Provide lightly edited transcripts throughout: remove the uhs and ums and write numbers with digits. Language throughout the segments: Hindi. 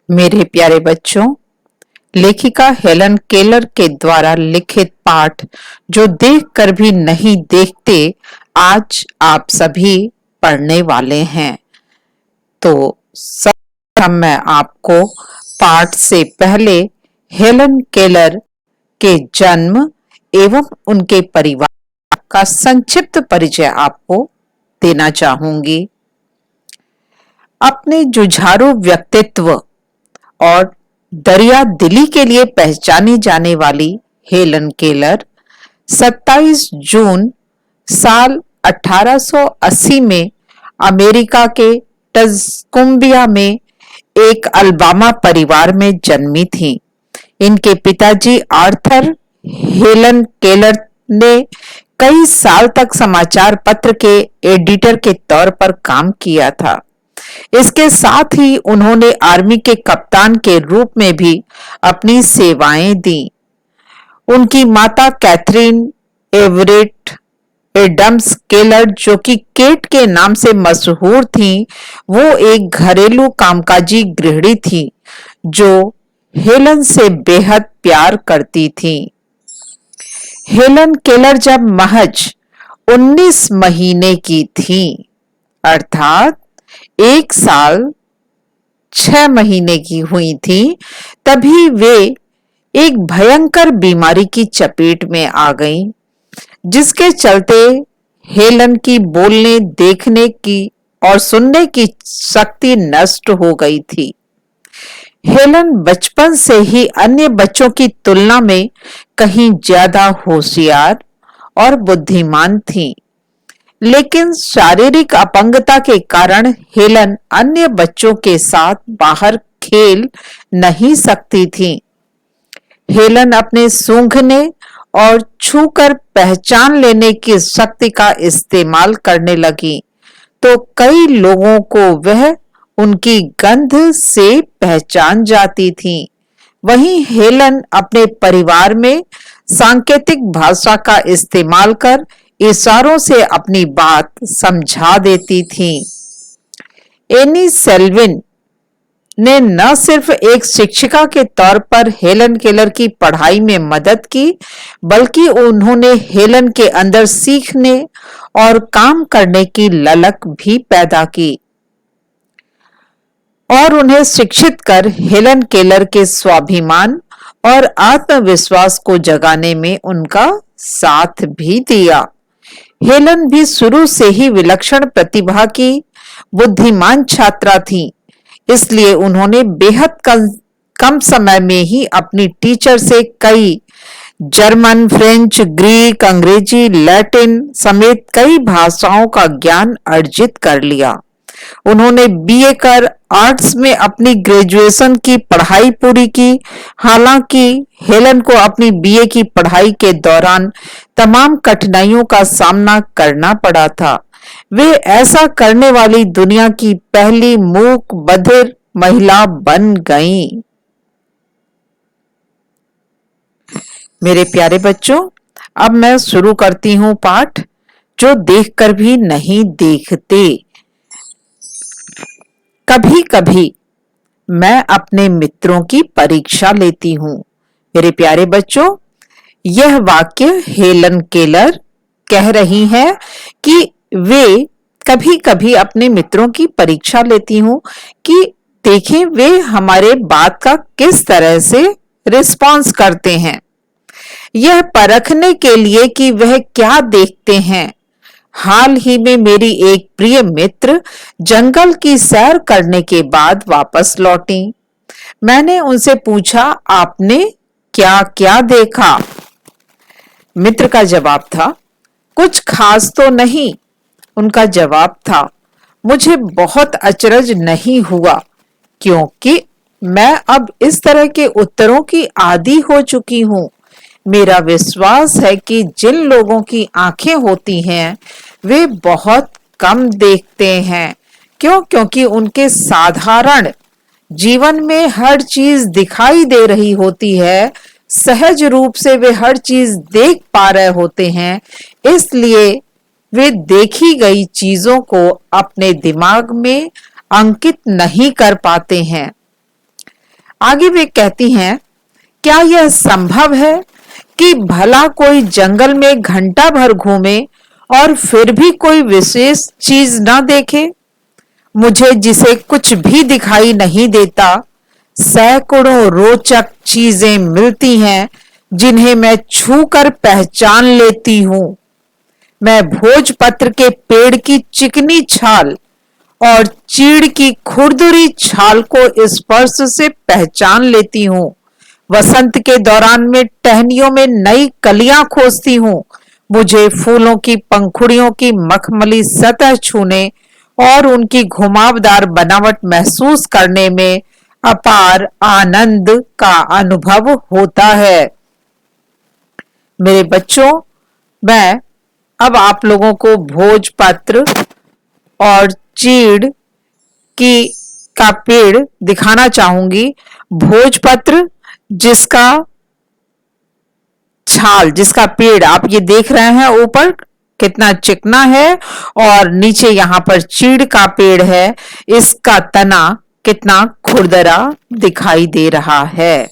मेरे प्यारे बच्चों, लेखिका हेलन केलर के द्वारा लिखित पाठ जो देखकर भी नहीं देखते आज आप सभी पढ़ने वाले हैं। तो सर्वप्रथम मैं आपको पाठ से पहले हेलन केलर के जन्म एवं उनके परिवार का संक्षिप्त परिचय आपको देना चाहूंगी। अपने जुझारू व्यक्तित्व और दरिया दिली के लिए पहचानी जाने वाली हेलन केलर 27 जून साल 1880 में अमेरिका के टस्कुम्बिया में एक अल्बामा परिवार में जन्मी थी। इनके पिताजी आर्थर हेलन केलर ने कई साल तक समाचार पत्र के एडिटर के तौर पर काम किया था। इसके साथ ही उन्होंने आर्मी के कप्तान के रूप में भी अपनी सेवाएं दी। उनकी माता कैथरीन एवरेट एडम्स केलर, जो कि केट के नाम से मशहूर थीं, वो एक घरेलू कामकाजी गृहिणी थी जो हेलन से बेहद प्यार करती थी। हेलन केलर जब महज 19 महीने की थी, अर्थात 1 साल 6 महीने की हुई थी, तभी वे एक भयंकर बीमारी की चपेट में आ गईं, जिसके चलते हेलन की बोलने, देखने की और सुनने की शक्ति नष्ट हो गई थी। हेलन बचपन से ही अन्य बच्चों की तुलना में कहीं ज्यादा होशियार और बुद्धिमान थी, लेकिन शारीरिक अपंगता के कारण हेलन अन्य बच्चों के साथ बाहर खेल नहीं सकती थी। हेलन अपने सूंघने और छूकर पहचान लेने की शक्ति का इस्तेमाल करने लगी, तो कई लोगों को वह उनकी गंध से पहचान जाती थी। वहीं हेलन अपने परिवार में सांकेतिक भाषा का इस्तेमाल कर इशारों से अपनी बात समझा देती थी। एनी सेल्विन ने न सिर्फ एक शिक्षिका के तौर पर हेलन केलर की पढ़ाई में मदद की, बल्कि उन्होंने हेलन के अंदर सीखने और काम करने की ललक भी पैदा की और उन्हें शिक्षित कर हेलन केलर के स्वाभिमान और आत्मविश्वास को जगाने में उनका साथ भी दिया। हेलन भी शुरू से ही विलक्षण प्रतिभा की बुद्धिमान छात्रा थी, इसलिए उन्होंने बेहद कम समय में ही अपनी टीचर से कई जर्मन, फ्रेंच, ग्रीक, अंग्रेजी, लैटिन समेत कई भाषाओं का ज्ञान अर्जित कर लिया। उन्होंने बीए कर आर्ट्स में अपनी ग्रेजुएशन की पढ़ाई पूरी की। हालांकि हेलन को अपनी बीए की पढ़ाई के दौरान तमाम कठिनाइयों का सामना करना पड़ा था। वे ऐसा करने वाली दुनिया की पहली मूक बधिर महिला बन गईं। मेरे प्यारे बच्चों, अब मैं शुरू करती हूँ पाठ जो देखकर भी नहीं देखते। कभी कभी मैं अपने मित्रों की परीक्षा लेती हूँ। मेरे प्यारे बच्चों, यह वाक्य हेलन केलर कह रही हैं कि वे कभी कभी अपने मित्रों की परीक्षा लेती हूँ कि देखें वे हमारे बात का किस तरह से रिस्पॉन्स करते हैं, यह परखने के लिए कि वह क्या देखते हैं। हाल ही में मेरी एक प्रिय मित्र जंगल की सैर करने के बाद वापस लौटी। मैंने उनसे पूछा, आपने क्या क्या देखा? मित्र का जवाब था, कुछ खास तो नहीं। उनका जवाब था, मुझे बहुत अचरज नहीं हुआ, क्योंकि मैं अब इस तरह के उत्तरों की आदी हो चुकी हूँ। मेरा विश्वास है कि जिन लोगों की आंखें होती हैं वे बहुत कम देखते हैं। क्योंकि उनके साधारण जीवन में हर चीज दिखाई दे रही होती है, सहज रूप से वे हर चीज देख पा रहे होते हैं, इसलिए वे देखी गई चीजों को अपने दिमाग में अंकित नहीं कर पाते हैं। आगे वे कहती हैं, क्या यह संभव है कि भला कोई जंगल में घंटा भर घूमे और फिर भी कोई विशेष चीज न देखे? मुझे जिसे कुछ भी दिखाई नहीं देता, सैकड़ों रोचक चीजें मिलती हैं जिन्हें मैं छूकर पहचान लेती हूं। मैं भोजपत्र के पेड़ की चिकनी छाल और चीड़ की खुरदुरी छाल को स्पर्श से पहचान लेती हूं। वसंत के दौरान में टहनियों में नई कलियां खोजती हूं। मुझे फूलों की पंखुड़ियों की मखमली सतह छूने और उनकी घुमावदार बनावट महसूस करने में अपार आनंद का अनुभव होता है। मेरे बच्चों, मैं अब आप लोगों को भोजपत्र और चीड़ की का पेड़ दिखाना चाहूंगी। भोजपत्र जिसका छाल, जिसका पेड़ आप ये देख रहे हैं ऊपर कितना चिकना है, और नीचे यहां पर चीड़ का पेड़ है, इसका तना कितना खुरदरा दिखाई दे रहा है।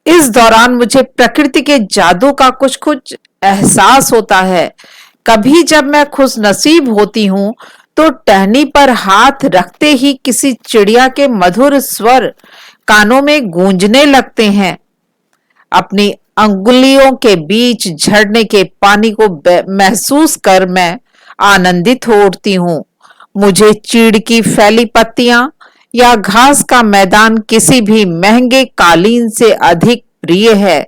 इस दौरान मुझे प्रकृति के जादू का कुछ कुछ एहसास होता है। कभी जब मैं खुशनसीब होती हूँ तो टहनी पर हाथ रखते ही किसी चिड़िया के मधुर स्वर कानों में गूंजने लगते हैं। अपनी अंगुलियों के बीच झरने के पानी को महसूस कर मैं आनंदित हो उठती हूँ। मुझे चीड़ की फैली पत्तियां या घास का मैदान किसी भी महंगे कालीन से अधिक प्रिय है।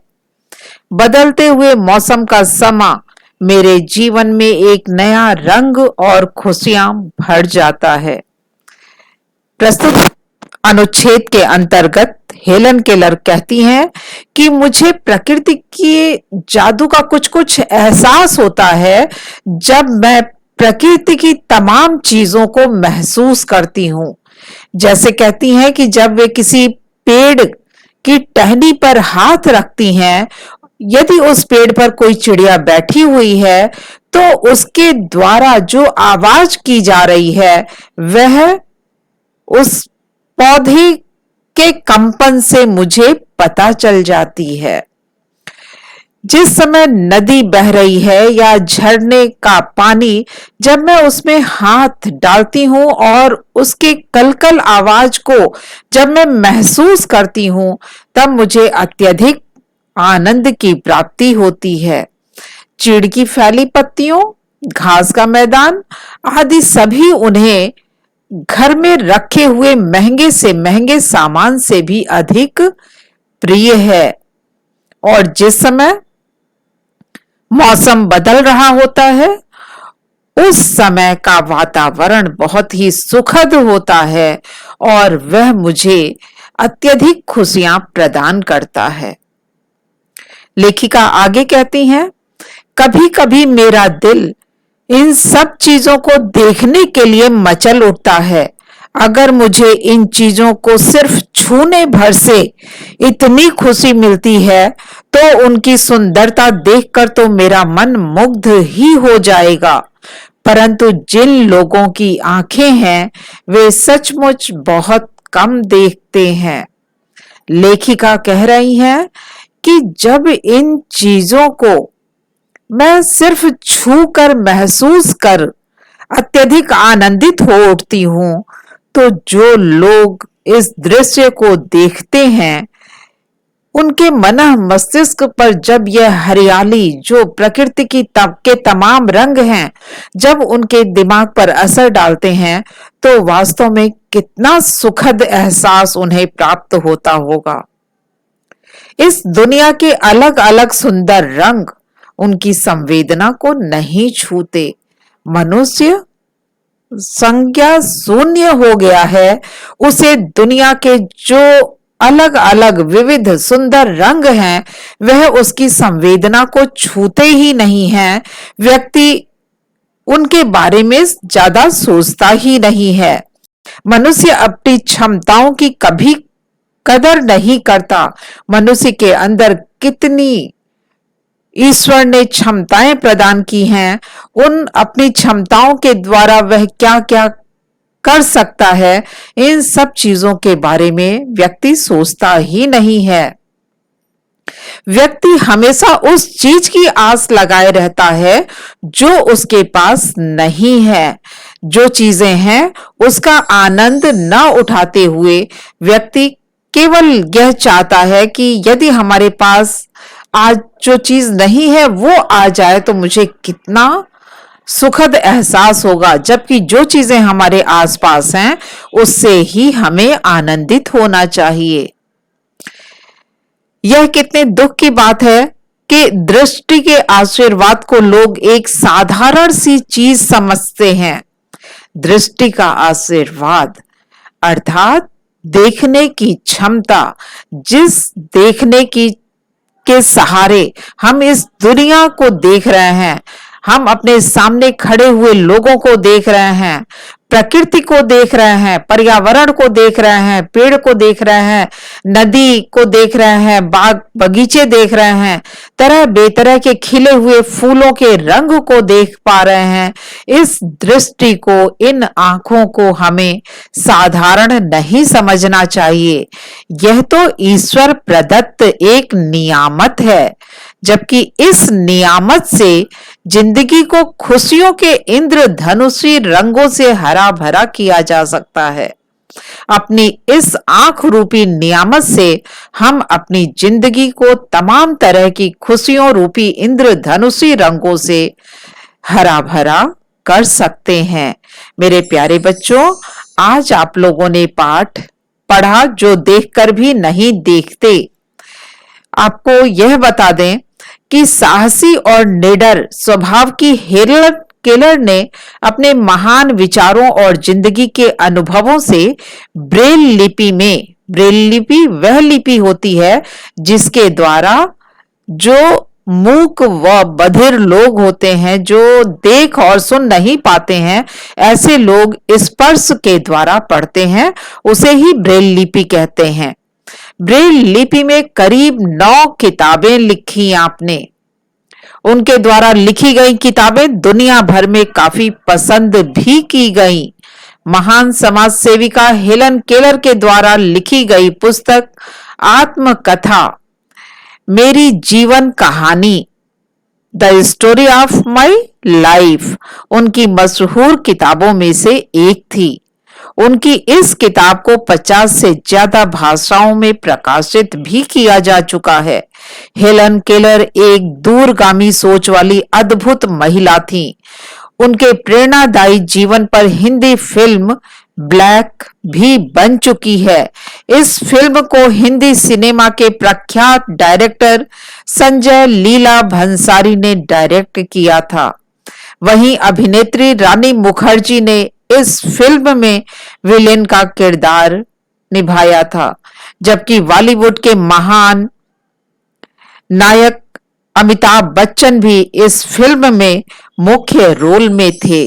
बदलते हुए मौसम का समा मेरे जीवन में एक नया रंग और खुशियां भर जाता है। प्रस्तुत अनुच्छेद के अंतर्गत हेलन केलर कहती हैं कि मुझे प्रकृति के जादू का कुछ कुछ एहसास होता है जब मैं प्रकृति की तमाम चीजों को महसूस करती हूँ। जैसे कहती हैं कि जब वे किसी पेड़ की टहनी पर हाथ रखती हैं, यदि उस पेड़ पर कोई चिड़िया बैठी हुई है तो उसके द्वारा जो आवाज की जा रही है वह उस पौधे के कंपन से मुझे पता चल जाती है। जिस समय नदी बह रही है या झरने का पानी, जब मैं उसमें हाथ डालती हूं और उसके कलकल आवाज को जब मैं महसूस करती हूं, तब मुझे अत्यधिक आनंद की प्राप्ति होती है। चीड़ की फैली पत्तियों, घास का मैदान आदि सभी उन्हें घर में रखे हुए महंगे से महंगे सामान से भी अधिक प्रिय है। और जिस समय मौसम बदल रहा होता है, उस समय का वातावरण बहुत ही सुखद होता है और वह मुझे अत्यधिक खुशियां प्रदान करता है। लेखिका आगे कहती हैं, कभी कभी मेरा दिल इन सब चीजों को देखने के लिए मचल उठता है। अगर मुझे इन चीजों को सिर्फ छूने भर से इतनी खुशी मिलती है तो उनकी सुंदरता देखकर तो मेरा मन मुग्ध ही हो जाएगा। परंतु जिन लोगों की आंखें हैं वे सचमुच बहुत कम देखते हैं। लेखिका कह रही हैं कि जब इन चीजों को मैं सिर्फ छू कर महसूस कर अत्यधिक आनंदित हो उठती हूं, तो जो लोग इस दृश्य को देखते हैं उनके मन मस्तिष्क पर जब यह हरियाली, जो प्रकृति की के तमाम रंग हैं, जब उनके दिमाग पर असर डालते हैं तो वास्तव में कितना सुखद एहसास उन्हें प्राप्त होता होगा। इस दुनिया के अलग अलग सुंदर रंग उनकी संवेदना को नहीं छूते। मनुष्य संज्ञा शून्य हो गया है। उसे दुनिया के जो अलग अलग विविध सुंदर रंग हैं वह उसकी संवेदना को छूते ही नहीं हैं। व्यक्ति उनके बारे में ज्यादा सोचता ही नहीं है। मनुष्य अपनी क्षमताओं की कभी कदर नहीं करता। मनुष्य के अंदर कितनी ईश्वर ने क्षमताएं प्रदान की हैं, उन अपनी क्षमताओं के द्वारा वह क्या क्या कर सकता है, इन सब चीजों के बारे में व्यक्ति सोचता ही नहीं है। व्यक्ति हमेशा उस चीज की आस लगाए रहता है जो उसके पास नहीं है। जो चीजें हैं उसका आनंद न उठाते हुए व्यक्ति केवल यह चाहता है कि यदि हमारे पास आज जो चीज नहीं है वो आ जाए तो मुझे कितना सुखद एहसास होगा, जबकि जो चीजें हमारे आसपास हैं उससे ही हमें आनंदित होना चाहिए। यह कितने दुख की बात है कि दृष्टि के आशीर्वाद को लोग एक साधारण सी चीज समझते हैं। दृष्टि का आशीर्वाद अर्थात देखने की क्षमता, जिस देखने की के सहारे हम इस दुनिया को देख रहे हैं, हम अपने सामने खड़े हुए लोगों को देख रहे हैं, प्रकृति को देख रहे हैं, पर्यावरण को देख रहे हैं, पेड़ को देख रहे हैं, नदी को देख रहे हैं, बाग बगीचे देख रहे हैं, तरह बेतरह के खिले हुए फूलों के रंग को देख पा रहे हैं। इस दृष्टि को, इन आंखों को हमें साधारण नहीं समझना चाहिए। यह तो ईश्वर प्रदत्त एक नियामत है, जबकि इस नियामत से जिंदगी को खुशियों के इंद्रधनुषी रंगों से हरा भरा किया जा सकता है। अपनी इस आंख रूपी नियामत से हम अपनी जिंदगी को तमाम तरह की खुशियों रूपी इंद्रधनुषी रंगों से हरा भरा कर सकते हैं। मेरे प्यारे बच्चों, आज आप लोगों ने पाठ पढ़ा जो देखकर भी नहीं देखते। आपको यह बता दें कि साहसी और निडर स्वभाव की हेलन केलर ने अपने महान विचारों और जिंदगी के अनुभवों से ब्रेल लिपि वह लिपि होती है जिसके द्वारा जो मूक व बधिर लोग होते हैं, जो देख और सुन नहीं पाते हैं, ऐसे लोग स्पर्श के द्वारा पढ़ते हैं, उसे ही ब्रेल लिपि कहते हैं। ब्रेल लिपि में करीब 9 किताबें लिखी आपने। उनके द्वारा लिखी गई किताबें दुनिया भर में काफी पसंद भी की गई। महान समाज सेविका हेलन केलर के द्वारा लिखी गई पुस्तक आत्मकथा मेरी जीवन कहानी, the story of my life, उनकी मशहूर किताबों में से एक थी। उनकी इस किताब को 50 से ज्यादा भाषाओं में प्रकाशित भी किया जा चुका है। हेलन केलर एक दूरगामी सोच वाली अद्भुत महिला थी। उनके प्रेरणादायी जीवन पर हिंदी फिल्म ब्लैक भी बन चुकी है। इस फिल्म को हिंदी सिनेमा के प्रख्यात डायरेक्टर संजय लीला भंसारी ने डायरेक्ट किया था। वहीं अभिनेत्री रानी मुखर्जी ने इस फिल्म में विलेन का किरदार निभाया था, जबकि बॉलीवुड के महान नायक अमिताभ बच्चन भी इस फिल्म में मुख्य रोल में थे।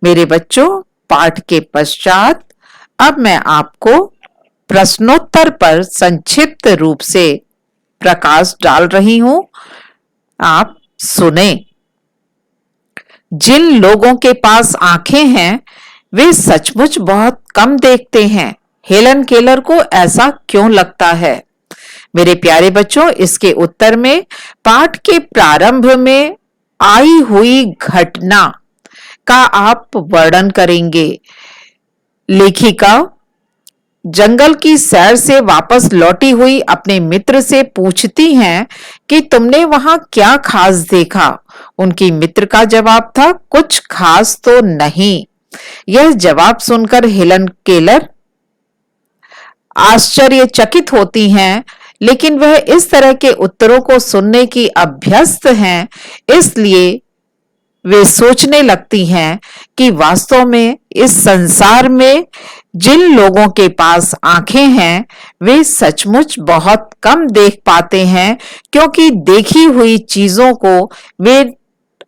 मेरे बच्चों, पाठ के पश्चात अब मैं आपको प्रश्नोत्तर पर संक्षिप्त रूप से प्रकाश डाल रही हूं। आप सुने। जिन लोगों के पास आंखें हैं वे सचमुच बहुत कम देखते हैं। हेलन केलर को ऐसा क्यों लगता है? मेरे प्यारे बच्चों, इसके उत्तर में पाठ के प्रारंभ में आई हुई घटना का आप वर्णन करेंगे। लेखिका जंगल की सैर से वापस लौटी हुई अपने मित्र से पूछती हैं कि तुमने वहां क्या खास देखा। उनकी मित्र का जवाब था, कुछ खास तो नहीं। यह जवाब सुनकर हेलन केलर आश्चर्यचकित होती हैं, लेकिन वह इस तरह के उत्तरों को सुनने की अभ्यस्त हैं, इसलिए वे सोचने लगती हैं कि वास्तव में इस संसार में जिन लोगों के पास आंखें हैं वे सचमुच बहुत कम देख पाते हैं, क्योंकि देखी हुई चीजों को वे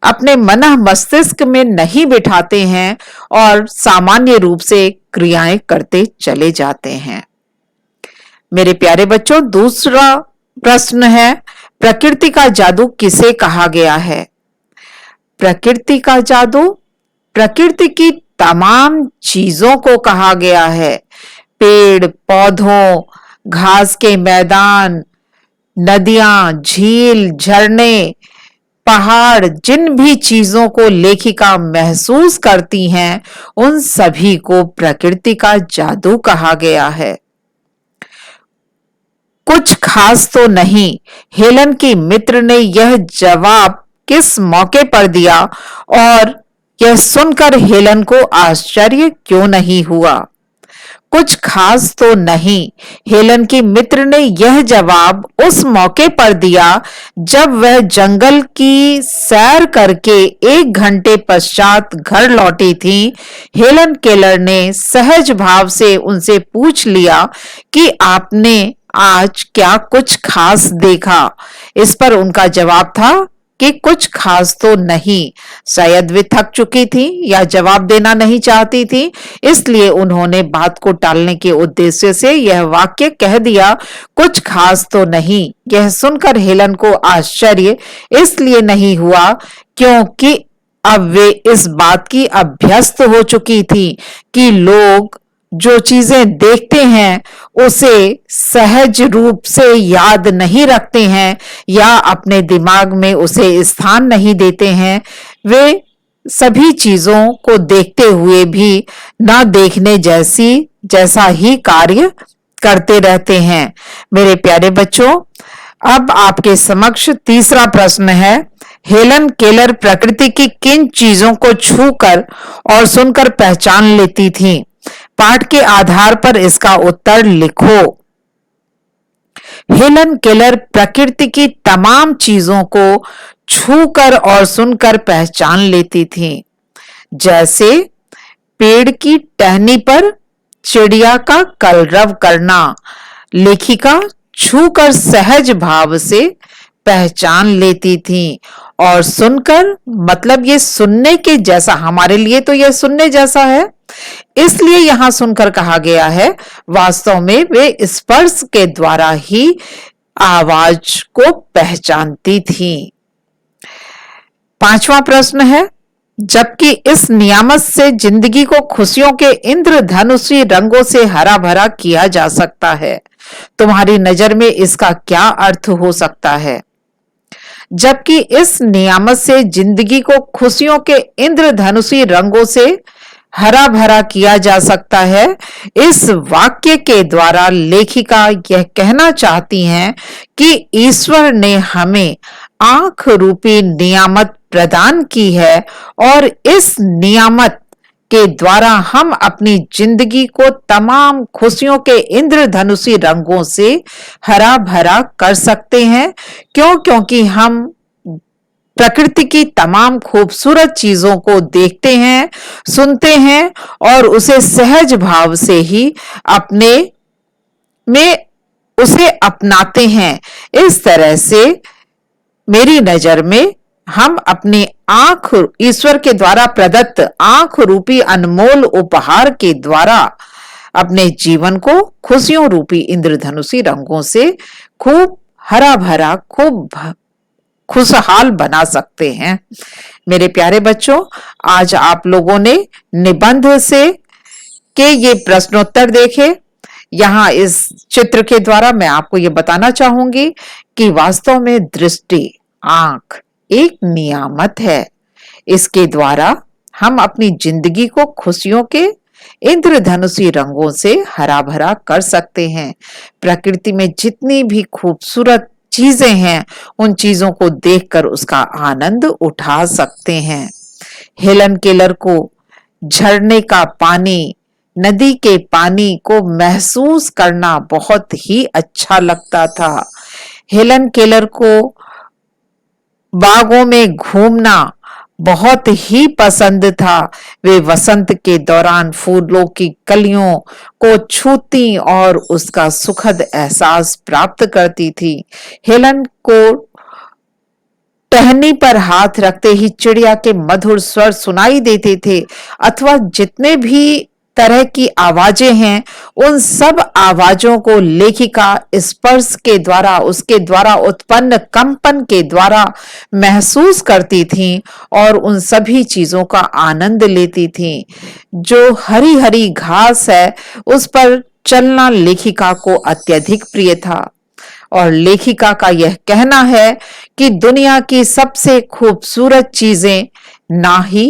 अपने मन मस्तिष्क में नहीं बिठाते हैं और सामान्य रूप से क्रियाएं करते चले जाते हैं। मेरे प्यारे बच्चों, दूसरा प्रश्न है, प्रकृति का जादू किसे कहा गया है? प्रकृति का जादू प्रकृति की तमाम चीजों को कहा गया है। पेड़ पौधों, घास के मैदान, नदियां, झील, झरने, पहाड़, जिन भी चीजों को लेखिका महसूस करती हैं, उन सभी को प्रकृति का जादू कहा गया है। कुछ खास तो नहीं, हेलन की मित्र ने यह जवाब किस मौके पर दिया और यह सुनकर हेलन को आश्चर्य क्यों नहीं हुआ? कुछ खास तो नहीं, हेलन की मित्र ने यह जवाब उस मौके पर दिया जब वह जंगल की सैर करके 1 घंटे पश्चात घर लौटी थी। हेलन केलर ने सहज भाव से उनसे पूछ लिया कि आपने आज क्या कुछ खास देखा? इस पर उनका जवाब था कि कुछ खास तो नहीं। शायद वे थक चुकी थी या जवाब देना नहीं चाहती थी, इसलिए उन्होंने बात को टालने के उद्देश्य से यह वाक्य कह दिया, कुछ खास तो नहीं। यह सुनकर हेलन को आश्चर्य इसलिए नहीं हुआ क्योंकि अब वे इस बात की अभ्यस्त हो चुकी थी कि लोग जो चीजें देखते हैं उसे सहज रूप से याद नहीं रखते हैं या अपने दिमाग में उसे स्थान नहीं देते हैं। वे सभी चीजों को देखते हुए भी न देखने जैसा ही कार्य करते रहते हैं। मेरे प्यारे बच्चों, अब आपके समक्ष तीसरा प्रश्न है। हेलन केलर प्रकृति की किन चीजों को छूकर और सुनकर पहचान लेती थी? पाठ के आधार पर इसका उत्तर लिखो। हेलन केलर प्रकृति की तमाम चीजों को छूकर और सुनकर पहचान लेती थी, जैसे पेड़ की टहनी पर चिड़िया का कलरव करना। लेखिका छूकर सहज भाव से पहचान लेती थी और सुनकर, मतलब ये सुनने के जैसा, हमारे लिए तो यह सुनने जैसा है, इसलिए यहां सुनकर कहा गया है। वास्तव में वे स्पर्श के द्वारा ही आवाज को पहचानती थी। पांचवा प्रश्न है, जबकि इस नियामत से जिंदगी को खुशियों के इंद्रधनुषी रंगों से हरा भरा किया जा सकता है, तुम्हारी नजर में इसका क्या अर्थ हो सकता है? जबकि इस नियामत से जिंदगी को खुशियों के इंद्रधनुषी रंगों से हरा भरा किया जा सकता है, इस वाक्य के द्वारा लेखिका यह कहना चाहती हैं कि ईश्वर ने हमें आंख रूपी नियामत प्रदान की है और इस नियामत के द्वारा हम अपनी जिंदगी को तमाम खुशियों के इंद्रधनुषी रंगों से हरा भरा कर सकते हैं। क्योंकि हम प्रकृति की तमाम खूबसूरत चीजों को देखते हैं, सुनते हैं और उसे सहज भाव से ही अपने में उसे अपनाते हैं। इस तरह से मेरी नजर में हम अपनी आंख, ईश्वर के द्वारा प्रदत्त आंख रूपी अनमोल उपहार के द्वारा अपने जीवन को खुशियों रूपी इंद्रधनुषी रंगों से खूब हरा भरा, खूब खुशहाल बना सकते हैं। मेरे प्यारे बच्चों, आज आप लोगों ने निबंध से के ये प्रश्नोत्तर देखे। यहाँ इस चित्र के द्वारा मैं आपको ये बताना चाहूंगी कि वास्तव में दृष्टि, आंख एक नियामत है। इसके द्वारा हम अपनी जिंदगी को खुशियों के इंद्रधनुषी रंगों से हरा भरा कर सकते हैं। प्रकृति में जितनी भी खूबसूरत चीजें हैं, उन चीजों को देखकर उसका आनंद उठा सकते हैं। हेलन केलर को झरने का पानी, नदी के पानी को महसूस करना बहुत ही अच्छा लगता था। हेलन केलर को बागों में घूमना बहुत ही पसंद था। वे वसंत के दौरान फूलों की कलियों को छूती और उसका सुखद एहसास प्राप्त करती थी। हेलन को टहनी पर हाथ रखते ही चिड़िया के मधुर स्वर सुनाई देते थे, अथवा जितने भी तरह की आवाजें हैं, उन सब आवाजों को लेखिका स्पर्श के द्वारा, उसके द्वारा उत्पन्न कंपन के द्वारा महसूस करती थी और उन सभी चीजों का आनंद लेती थी। जो हरी हरी घास है उस पर चलना लेखिका को अत्यधिक प्रिय था और लेखिका का यह कहना है कि दुनिया की सबसे खूबसूरत चीजें ना ही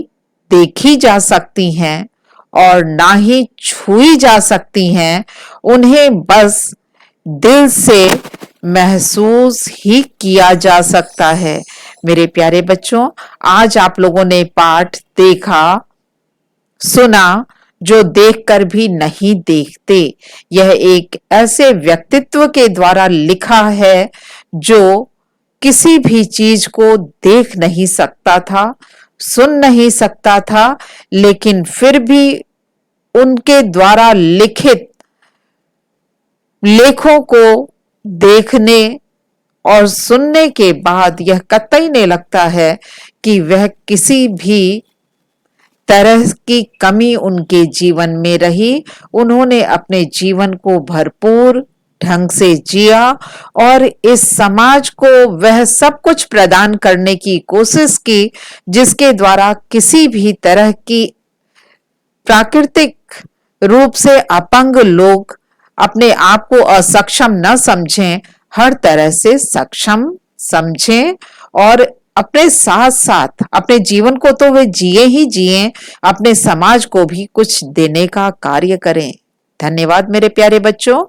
देखी जा सकती हैं और ना ही छुई जा सकती हैं, उन्हें बस दिल से महसूस ही किया जा सकता है। मेरे प्यारे बच्चों, आज आप लोगों ने पाठ देखा, सुना, जो देखकर भी नहीं देखते। यह एक ऐसे व्यक्तित्व के द्वारा लिखा है जो किसी भी चीज को देख नहीं सकता था, सुन नहीं सकता था, लेकिन फिर भी उनके द्वारा लिखित लेखों को देखने और सुनने के बाद यह कतई नहीं लगता है कि वह किसी भी तरह की कमी उनके जीवन में रही। उन्होंने अपने जीवन को भरपूर ढंग से जिया और इस समाज को वह सब कुछ प्रदान करने की कोशिश की जिसके द्वारा किसी भी तरह की प्राकृतिक रूप से अपंग लोग अपने आप को असक्षम न समझें, हर तरह से सक्षम समझें और अपने साथ साथ अपने जीवन को तो वे जिए ही जिए, अपने समाज को भी कुछ देने का कार्य करें। धन्यवाद मेरे प्यारे बच्चों।